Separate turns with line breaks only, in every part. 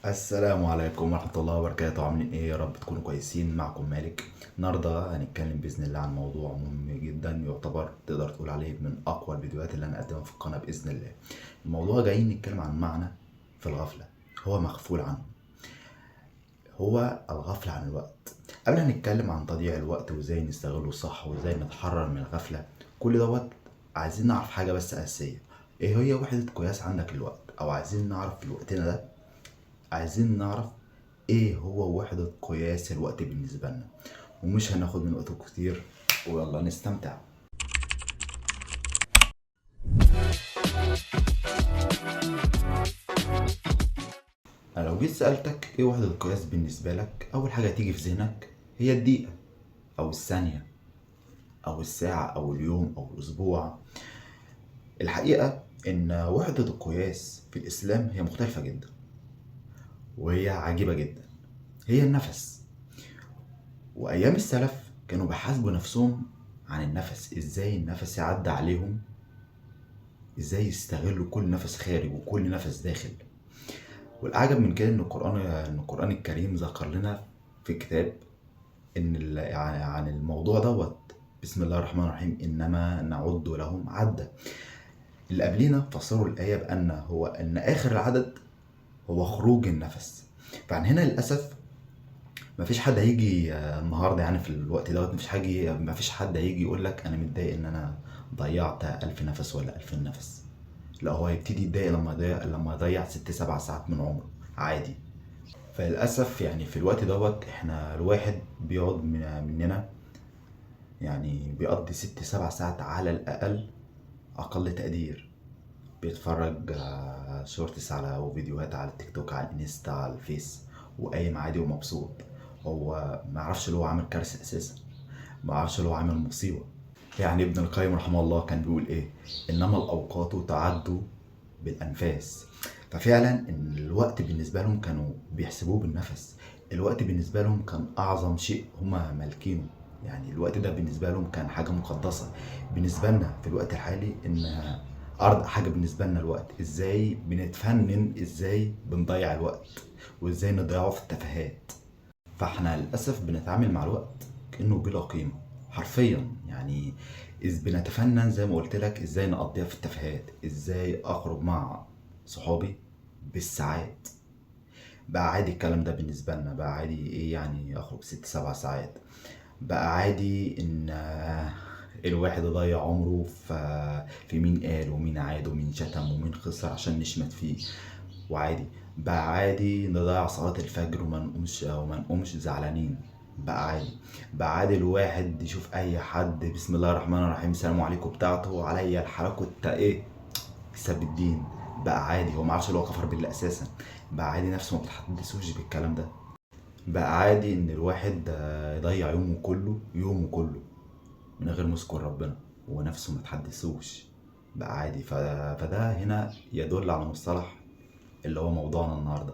السلام عليكم ورحمة الله وبركاته. عاملين ايه؟ يا رب تكونوا كويسين. معكم مالك. النهاردة هنتكلم بإذن الله عن موضوع مهم جدا، يعتبر تقدر تقول عليه من أقوى الفيديوهات اللي أنا أقدمها في القناة بإذن الله. الموضوع جاي نتكلم عن معنى في الغفلة هو مغفول عنه، هو الغفلة عن الوقت. قبل ما نتكلم عن تضييع الوقت وازاي نستغله صح وازاي نتحرر من الغفلة، كل دوت عايزين نعرف حاجة بس أساسية. ايه هي وحدة قياس عندك للوقت؟ أو عايزين نعرف في وقتنا ده، عايزين نعرف ايه هو وحدة قياس الوقت بالنسبة لنا. ومش هناخد من وقتكم كتير، ويلا نستمتع. أنا لو جيت سألتك ايه وحدة القياس بالنسبة لك، أول حاجة هتيجي في ذهنك هي الدقيقة أو الثانية أو الساعة أو اليوم أو الأسبوع. الحقيقة إن وحدة القياس في الإسلام هي مختلفة جدا، وهي عجيبة جدا. هي النفس. وأيام السلف كانوا بيحاسبوا نفسهم عن النفس، إزاي النفس يعدي عليهم، إزاي يستغلوا كل نفس خارج وكل نفس داخل. والأعجب من كده إن القرآن الكريم ذكر لنا في كتاب إن عن الموضوع دوت. بسم الله الرحمن الرحيم، إنما نعد لهم عدا. اللي قبلينا فسروا الآية إن آخر العدد هو خروج النفس. فعن هنا للأسف مفيش حد هيجي النهارده، يعني في الوقت دوت مفيش حد هيجي يقول لك انا متضايق ان انا ضيعت 1000 نفس ولا 2000 نفس. لا، هو هيبتدي يتضايق لما يضيع 6 7 ساعات من عمره عادي. فللأسف يعني في الوقت دوت احنا الواحد بيقعد مننا، يعني بيقضي 6 7 ساعات على الأقل، أقل تقدير. بيتفرج شورتس على وفيديوهات على التيك توك، على الانستا، على الفيس، وقايم عادي ومبسوط. هو ما يعرفش اللي هو عامل كارثة اساسا، ما يعرفش اللي هو عامل مصيبة. يعني ابن القيم رحمه الله كان بيقول ايه؟ انما الاوقات تعد بالانفاس. ففعلا ان الوقت بالنسبة لهم كانوا بيحسبوه بالنفس. الوقت بالنسبة لهم كان اعظم شيء هما مالكينه. يعني الوقت ده بالنسبة لهم كان حاجة مقدسة. بالنسبة لنا في الوقت الحالي ان ارض حاجة بالنسبة لنا الوقت، ازاي بنتفنن، ازاي بنضيع الوقت، وازاي نضيعه في التفاهات. فاحنا للأسف بنتعامل مع الوقت كأنه بلا قيمة حرفيا. يعني إذ بنتفنن زي ما قلت لك ازاي نقضيها في التفاهات، ازاي اخرج مع صحابي بالساعات. بقى عادي الكلام ده بالنسبة لنا، بقى عادي ايه يعني اخرج 6 7 ساعات. بقى عادي ان الواحد يضيع عمره في مين قال ومين عاد ومين شتم ومين خسر عشان نشمت فيه. وعادي بقى عادي نضيع صلاة الفجر وما نقومش زعلانين. بقى عادي. بقى عادي الواحد يشوف اي حد بسم الله الرحمن الرحيم السلام عليكم بتاعته عليا الحركة ايه حساب الدين. بقى عادي، هو معرفش اللي هو كفر بالله اساسا. بقى عادي نفسه ما بتحدثوش بالكلام ده. بقى عادي ان الواحد يضيع يومه كله يومه كله من غير ما يذكر ربنا، ونفسه ما تحدثوش. بقى عادي. فده هنا يدل على مصطلح اللي هو موضوعنا النهارده،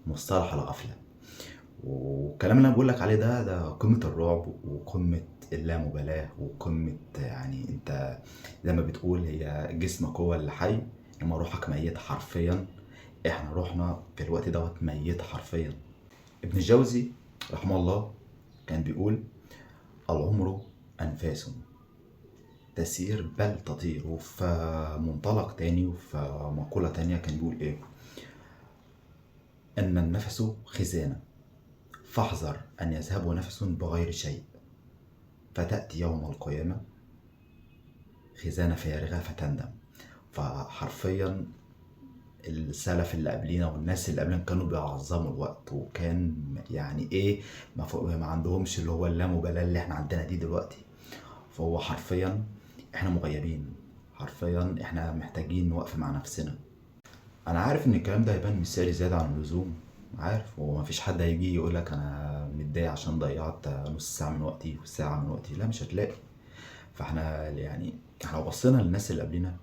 مصطلح الغفلة. والكلام اللي انا بقول لك عليه ده قمة الرعب وقمة اللامبالاة وقمة، يعني انت زي ما بتقول هي جسمك هو اللي حي، انما روحك ميتة حرفيا. احنا روحنا في الوقت دوت ميتة حرفيا. ابن الجوزي رحمه الله كان بيقول العمر أنفاس تسير بل تطير. وفي منطلق تاني وفي مقولة تانية كان بيقول ايه؟ ان النفس خزانة، فاحذر ان يذهب نفس بغير شيء، فتأتي يوم القيامة خزانة فارغة فتندم. فحرفيا السلف اللي قبلينا والناس اللي قبلنا كانوا بيعظموا الوقت، وكان يعني ايه ما عندهمش اللي هو اللامبالاة اللي احنا عندنا دي دلوقتي. فهو حرفيا احنا مغيبين، حرفيا احنا محتاجين نوقف مع نفسنا. انا عارف ان الكلام ده هيبان مثالي زيادة عن اللزوم، عارف، ومفيش حد هيجي يقولك انا متضايق عشان ضيعت نص ساعة من وقتي وساعة من وقتي، لا مش هتلاقي. فاحنا يعني احنا لو بصينا للناس اللي قبلنا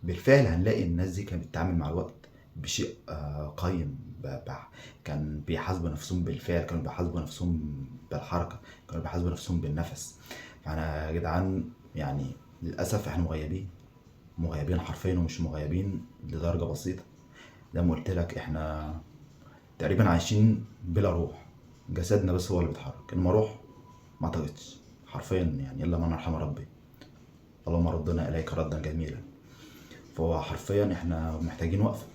بالفعل هنلاقي الناس دي كانت بتتعامل مع الوقت بشيء قيم. كان بيحاسبوا نفسهم بالفعل، كانوا بيحاسبوا نفسهم بالحركة، كانوا بيحاسبوا نفسهم بالنفس. فاحنا يا جدعان يعني للأسف احنا مغيبين، مغيبين حرفيا، ومش مغيبين لدرجة بسيطة. زي ما قلت لك احنا تقريبا عايشين بلا روح، جسدنا بس هو اللي بيتحرك، انما روح ما اعتقدش حرفيا يعني، الا من رحم ربي. اللهم ردنا اليك ردا جميلا. فهو حرفيا احنا محتاجين وقفه،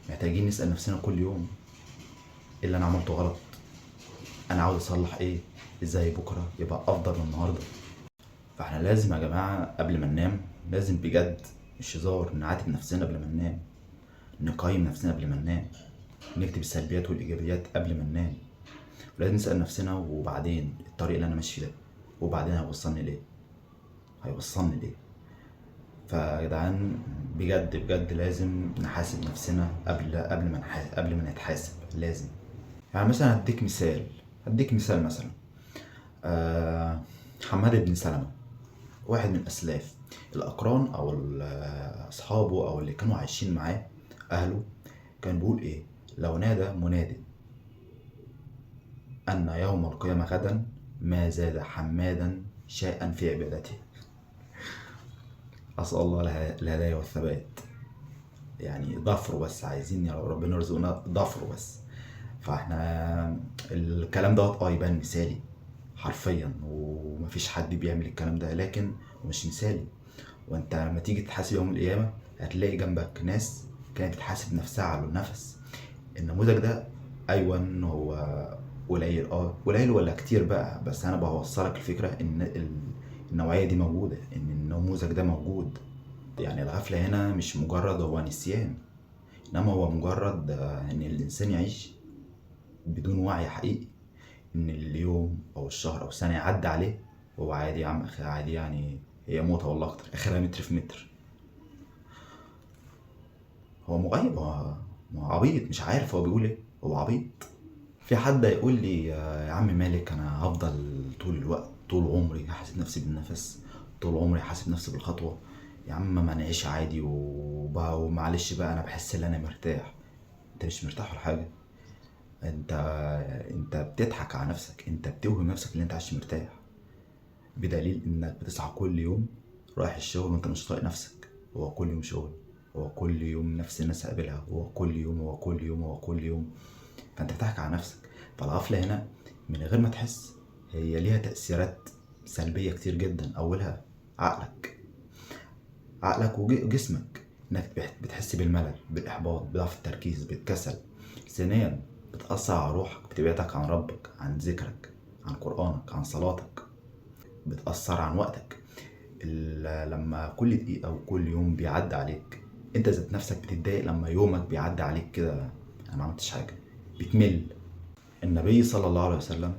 محتاجين نسال نفسنا كل يوم: ايه اللي انا عملته غلط؟ انا عاوز اصلح ايه؟ ازاي بكره يبقى افضل من النهارده؟ فاحنا لازم يا جماعه قبل ما ننام، لازم بجد مش هزار، نعاتب نفسنا قبل ما ننام، نقيم نفسنا قبل ما ننام، نكتب السلبيات والايجابيات قبل ما ننام. لازم نسال نفسنا: وبعدين الطريق اللي انا ماشي فيه ده وبعدين هيوصلني ليه؟ هيوصلني ليه؟ فيا جدعان بجد بجد لازم نحاسب نفسنا قبل ما نتحاسب. لازم. يعني مثلا هديك مثال مثلا. آه حماد بن سلمة، واحد من الأسلاف الأقران أو أصحابه أو اللي كانوا عايشين معاه، أهله، كان بيقول إيه: لو نادى مناد أن يوم القيامة غدا ما زاد حمادا شيئا في عبادته. أسأل الله الهداية والثبات. يعني ضفره بس، عايزين يا ربنا يرزقنا ضفره بس. فاحنا الكلام دوت يبان مثالي حرفيا، ومفيش حد بيعمل الكلام ده، لكن مش مثالي. وانت لما تيجي تحاسب يوم القيامة هتلاقي جنبك ناس كانت بتحاسب نفسها على النفس. النموذج ده ايوه ان هو قليل، قليل ولا كتير بقى، بس انا بوصلك الفكرة ان النوعية دي موجودة، ان النموذج ده موجود. يعني الغفلة هنا مش مجرد هو نسيان، انما هو مجرد ان الانسان يعيش بدون وعي حقيقي، ان اليوم او الشهر او السنة يعدي عليه وهو عادي. يا عم اخي عادي يعني، هي موتة والله اكتر، اخرها متر في متر. هو مغيب، هو عبيط، مش عارف هو بيقول ايه، هو عبيط. في حد يقول لي: يا عم مالك، انا هفضل طول الوقت طول عمري هحاسب نفسي بالنفس، طول عمري هحاسب نفسي بالخطوة. يا عم ما نعيش عادي ومعلش بقى، انا بحس ان انا مرتاح. انت مش مرتاح ولا حاجة. انت انت بتضحك على نفسك، انت بتوهم نفسك ان انت عايش مرتاح، بدليل انك بتصحى كل يوم رايح الشغل وانت مش طايق نفسك. هو كل يوم شغل، هو كل يوم نفس الناس هقابلها، هو كل يوم. فانت بتضحك على نفسك. فالغفلة هنا من غير ما تحس هي ليها تأثيرات سلبية كتير جدا. أولها عقلك وجسمك، إنك بتحس بالملل، بالإحباط، بضعف التركيز، بالكسل. ثانيا بتأثر على روحك، بتبعدك عن ربك، عن ذكرك، عن قرآنك، عن صلاتك. بتأثر عن وقتك. لما كل دقيقة وكل يوم بيعدي عليك انت ذات نفسك بتتضايق. لما يومك بيعدي عليك كده انا ما عملتش حاجة، بتمل. النبي صلى الله عليه وسلم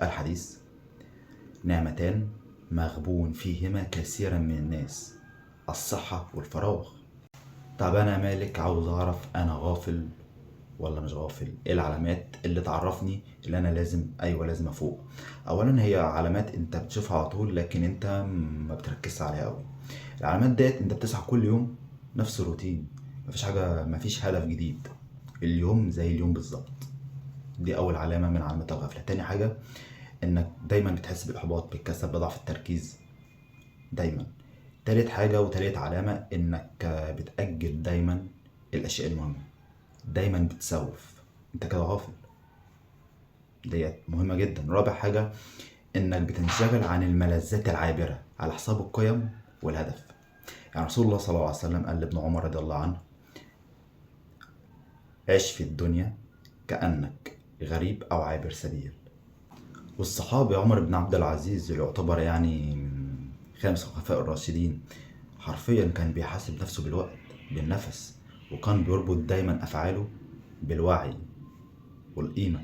الحديث: نعمتان مغبون فيهما كثيرا من الناس، الصحة والفراغ. طب انا مالك، عاوز اعرف انا غافل ولا مش غافل؟ ايه العلامات اللي تعرفني اللي انا لازم افوق؟ اولا هي علامات انت بتشوفها على طول لكن انت ما بتركزش عليها قوي. العلامات ديت: انت بتصحى كل يوم نفس الروتين، مفيش حاجة، مفيش هدف جديد، اليوم زي اليوم بالظبط. دي اول علامة من علامات الغفلة. تاني حاجة انك دايما بتحس بالاحباط، بالكسل، بضعف التركيز دايما. تالت حاجة وتالت علامة انك بتأجل دايما الاشياء المهمة، دايما بتسوف، انت كده غافل. ديت مهمة جدا. رابع حاجة انك بتنشغل عن الملذات العابرة على حساب القيم والهدف. يعني رسول الله صلى الله عليه وسلم قال لابن عمر رضي الله عنه: عش في الدنيا كأنك غريب أو عابر سبيل. والصحابي عمر بن عبد العزيز اللي يعتبر يعني من خامس الخلفاء الراشدين، حرفيا كان بيحاسب نفسه بالوقت، بالنفس، وكان بيربط دايما أفعاله بالوعي والقيمة.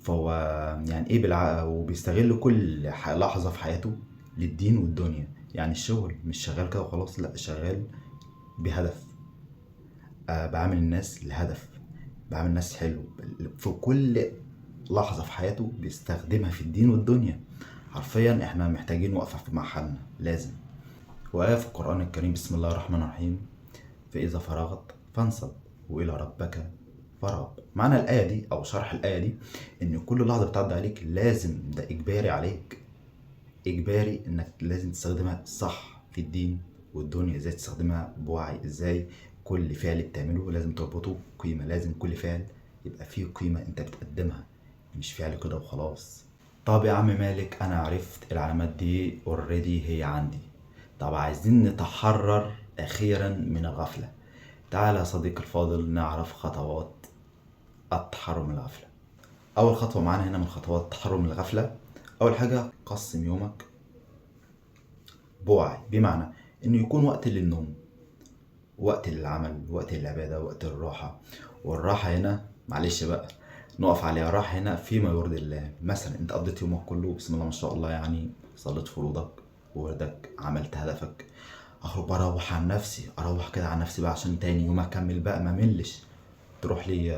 فهو يعني ايه وبيستغل كل لحظة في حياته للدين والدنيا. يعني الشغل مش شغال كده وخلاص، لا، شغال بهدف. بعامل الناس لهدف، بعامل الناس حلو. في كل لحظة في حياته بيستخدمها في الدين والدنيا. حرفيا احنا محتاجين وقفة في محلنا لازم. وآية في القرآن الكريم: بسم الله الرحمن الرحيم، فإذا فرغت فانصب وإلى ربك فارغب. معنى الآية دي أو شرح الآية دي إن كل لحظة بتعدي عليك لازم، ده إجباري عليك، إجباري إنك لازم تستخدمها صح في الدين والدنيا. إزاي تستخدمها بوعي؟ إزاي كل فعل بتعمله لازم تربطه بقيمة، لازم كل فعل يبقى فيه قيمة انت بتقدمها، مش فعل كده وخلاص. طب يا عم مالك، انا عرفت العلامات دي اوريدي هي عندي. طب عايزين نتحرر اخيرا من الغفلة. تعالى يا صديقي الفاضل نعرف خطوات التحرر من الغفلة. اول خطوة معانا هنا من خطوات التحرر من الغفلة، اول حاجة قسم يومك بوعي، بمعنى انه يكون وقت للنوم، وقت للعمل، وقت للعبادة، وقت الراحة. والراحة هنا معلش بقى نقف عليها، الراحة هنا فيما يرضي الله. مثلا انت قضيت يومك كله بسم الله ما شاء الله، يعني صليت فروضك ووردك، عملت هدفك، اخرج بقى اروح عن نفسي، اروح كده عن نفسي بقى عشان تاني يوم اكمل بقى ما ملش. تروح لي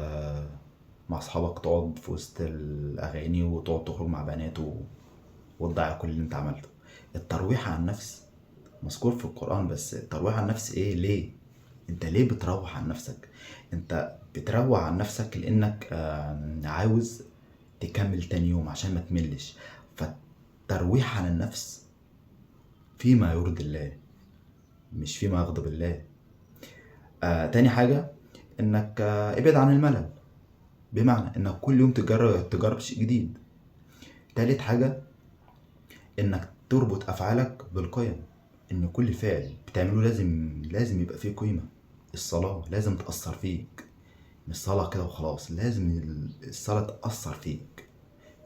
مع اصحابك، تقعد في وسط الاغاني وتقعد تخرج مع بنات وتضيع كل اللي انت عملته. الترويح عن النفس مذكور في القرآن، بس الترويح عن النفس ايه؟ ليه؟ انت ليه بتروح عن نفسك؟ انت بتروح عن نفسك لانك عاوز تكمل تاني يوم عشان ما تملش. فالترويح عن النفس فيما يرضي الله، مش فيما يغضب الله. تاني حاجة انك ابعد عن الملل، بمعنى انك كل يوم تجرب شيء جديد. تالت حاجة انك تربط افعالك بالقيم، ان كل فعل بتعمله لازم يبقى فيه قيمة. الصلاة لازم تأثر فيك، مش صلاة كده وخلاص، لازم الصلاة تأثر فيك.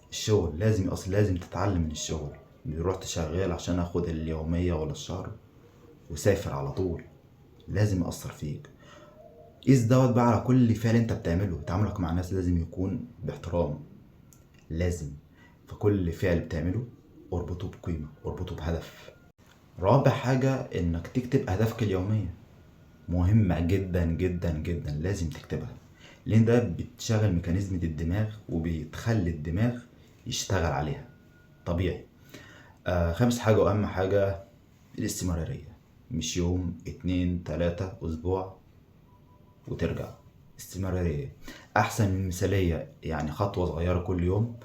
الشغل لازم تتعلم من الشغل. رحت شغال عشان اخد اليومية ولا الشهر وسافر على طول، لازم يأثر فيك. قيس دوت بقى على كل فعل انت بتعمله. تعاملك مع الناس لازم يكون باحترام، لازم في كل فعل بتعمله اربطه بقيمة، اربطه بهدف. رابع حاجة انك تكتب اهدافك اليومية، مهمة جدا جدا جدا، لازم تكتبها، لان ده بتشغل ميكانيزم الدماغ وبتخلي الدماغ يشتغل عليها طبيعي. خامس حاجة واهم حاجة الاستمرارية، مش يوم 2 3 اسبوع وترجع. استمرارية احسن من مثالية، يعني خطوة صغيرة كل يوم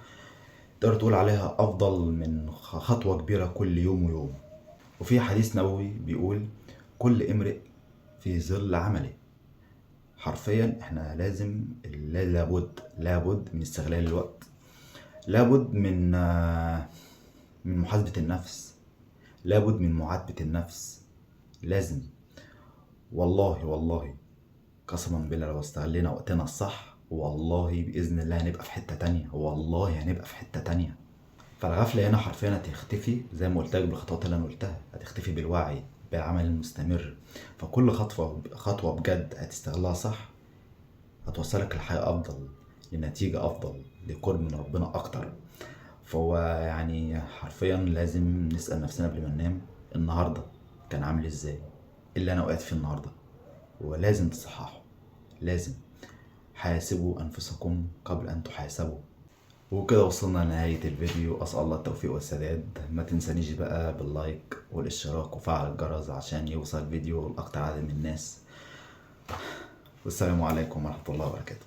تقدر تقول عليها افضل من خطوة كبيرة كل يوم ويوم. وفي حديث نبوي بيقول كل امرئ في ظل عمله. حرفيا احنا لابد من استغلال الوقت، لابد من محاسبة النفس، لابد من معاتبة النفس. لازم، والله قسما بالله لو استغلينا وقتنا الصح، والله بإذن الله هنبقى في حتة تانية، والله هنبقى في حتة تانية. فالغفلة هنا حرفيا هتختفي زي ما قلت لك بالخطوات اللي انا قلتها، هتختفي بالوعي، بالعمل المستمر. فكل خطوة بجد هتستغلها صح هتوصلك لحياة أفضل، لنتيجة أفضل، لقرب من ربنا أكتر. فهو يعني حرفيا لازم نسأل نفسنا قبل ما ننام، النهاردة كان عامل إزاي؟ إيه اللي أنا وقعت فيه النهاردة؟ ولازم تصححه، لازم. حاسبوا أنفسكم قبل أن تحاسبوا. وكده وصلنا لنهاية الفيديو، أسأل الله التوفيق والسداد. ما تنسانيش بقى باللايك والاشتراك وفعل الجرس عشان يوصل الفيديو لأكتر عدد من الناس. والسلام عليكم ورحمة الله وبركاته.